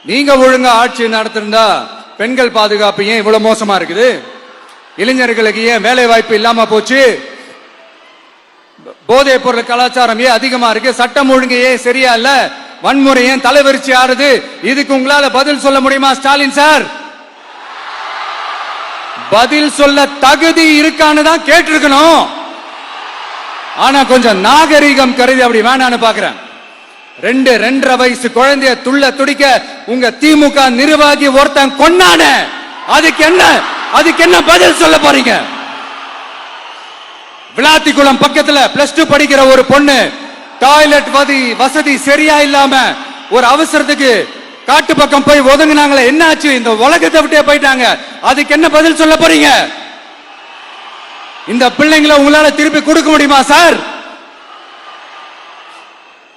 நீங்க ஒழுங்கா ஆட்சி நடத்திருந்தா பெண்கள் பாதுகாப்பு ஏன் இவ்வளவு மோசமா இருக்குது? இளைஞர்களுக்கு ஏன் வேலை வாய்ப்பு இல்லாம போச்சு? போதைப் பொருள் கலாச்சாரம் ஏன் அதிகமா இருக்கு? சட்டம் ஒழுங்கு ஏன் சரியா இல்ல? வன்முறை ஏன் தலைவரிச்சு ஆறுது? இதுக்கு உங்களால பதில் சொல்ல முடியுமா ஸ்டாலின் சார்? பதில் சொல்ல தகுதி இருக்கான்னு தான் கேட்டிருக்கணும். ஆனா கொஞ்சம் நாகரிகம் கருதி அப்படி வேணான்னு பாக்குறேன். 2.5 வயசு குழந்தைய துள்ள துடிக்க உங்க திமுக நிர்வாகி ஒருத்தன் கொன்னான, அதுக்கு என்ன பதில் சொல்ல போறீங்க? விளாத்திக்குளம் பக்கத்துல +2 படிக்கிற ஒரு பொண்ணு டாய்லெட் வசதி சரியா இல்லாம ஒரு அவசரத்துக்கு காட்டு பக்கம் போய் ஒதுங்கினாங்களே, என்னாச்சு? இந்த உலகத்தை விட்டே போயிட்டாங்க. அதுக்கு என்ன பதில் சொல்ல போறீங்க? இந்த பிள்ளைங்களை உங்களால திருப்பி கொடுக்க முடியுமா சார்?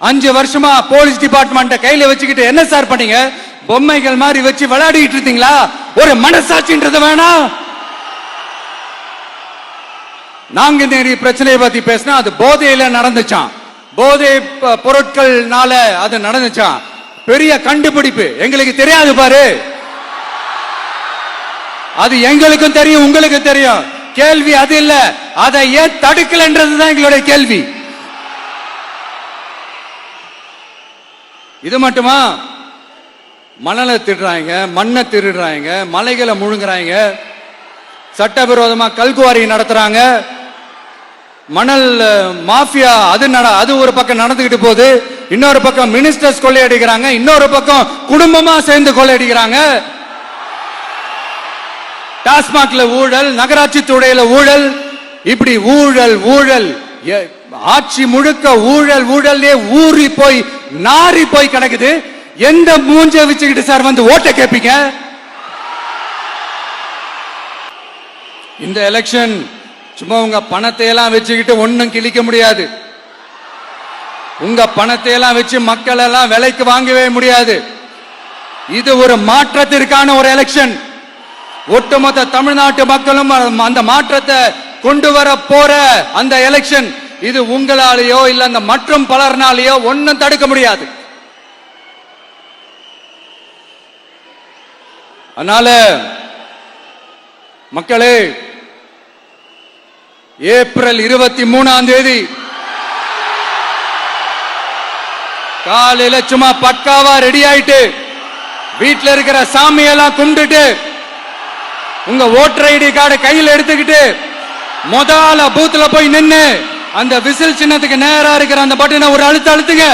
5 வருஷமா போலீஸ் டிபார்ட்மெண்ட் கையில வச்சுக்கிட்டு என்ன சார் பண்ணீங்க? பொம்மைகள் மாதிரி வச்சு விளையாடிட்டு இருந்தீங்களா? ஒரு மனசாட்சின்றது வேணாம். நாங்குநேரி பிரச்சனையை பத்தி பேசினா அது போதையில நடந்துச்சான், போதை பொருட்கள்னால அது நடந்துச்சான். பெரிய கண்டுபிடிப்பு எங்களுக்கு தெரியாது பாரு. அது எங்களுக்கும் தெரியும், உங்களுக்கு தெரியும். கேள்வி அது இல்ல, அதை ஏன் தடுக்கலன்றதுதான் எங்களுடைய கேள்வி. இது மட்டுமா? மணலை திருடுறாங்க, மண்ணை திருடுறாங்க, மலைகளை முழுங்குறாங்க, சட்டவிரோதமா கல்குவாரி நடத்துறாங்க, மணல் மாஃபியா அது ஒரு பக்கம் நடந்துகிட்டு போகுது. இன்னொரு பக்கம் மினிஸ்டர்ஸ் கொள்ளையடிக்கிறாங்க, இன்னொரு பக்கம் குடும்பமா சேர்ந்து கொள்ளையடிக்கிறாங்க. டாஸ்மாக்ல ஊழல், நகராட்சி துறையில ஊழல், இப்படி ஊழல் ஊழல், ஆட்சி முழுக்க ஊழல் ஊழல் ஊறி போய் நாரி போய் கிடக்குது. எந்த மூஞ்ச வச்சுக்கிட்டு சார் வந்து ஓட்ட கேட்பீங்க? இந்த எலெக்ஷன் சும்மா உங்க பணத்தை எல்லாம் வச்சுக்கிட்டு ஒன்னும் கிழிக்க முடியாது. உங்க பணத்தை எல்லாம் வச்சு மக்கள் எல்லாம் விலைக்கு வாங்கவே முடியாது. இது ஒரு மாற்றத்திற்கான ஒரு எலெக்ஷன். ஒட்டுமொத்த தமிழ்நாட்டு மக்களும் அந்த மாற்றத்தை கொண்டு வர போற அந்த எலெக்ஷன். இது உங்களாலேயோ இல்ல அந்த மற்றும் பலர்னாலேயோ ஒன்னும் தடுக்க முடியாது. அதனால மக்களே, ஏப்ரல் 23ஆம் தேதி காலையில சும்மா பக்காவா ரெடி ஆயிட்டு வீட்டுல இருக்கிற சாமியெல்லாம் கும்பிட்டுட்டு உங்க ஓட்டர் ஐடி கார்டு கையில் எடுத்துக்கிட்டு முதல்ல பூத்துல போய் நின்னு அந்த விசில் சின்னத்துக்கு நேரா இருக்கிற அந்த பட்டனை ஒரு அழுத்துங்க.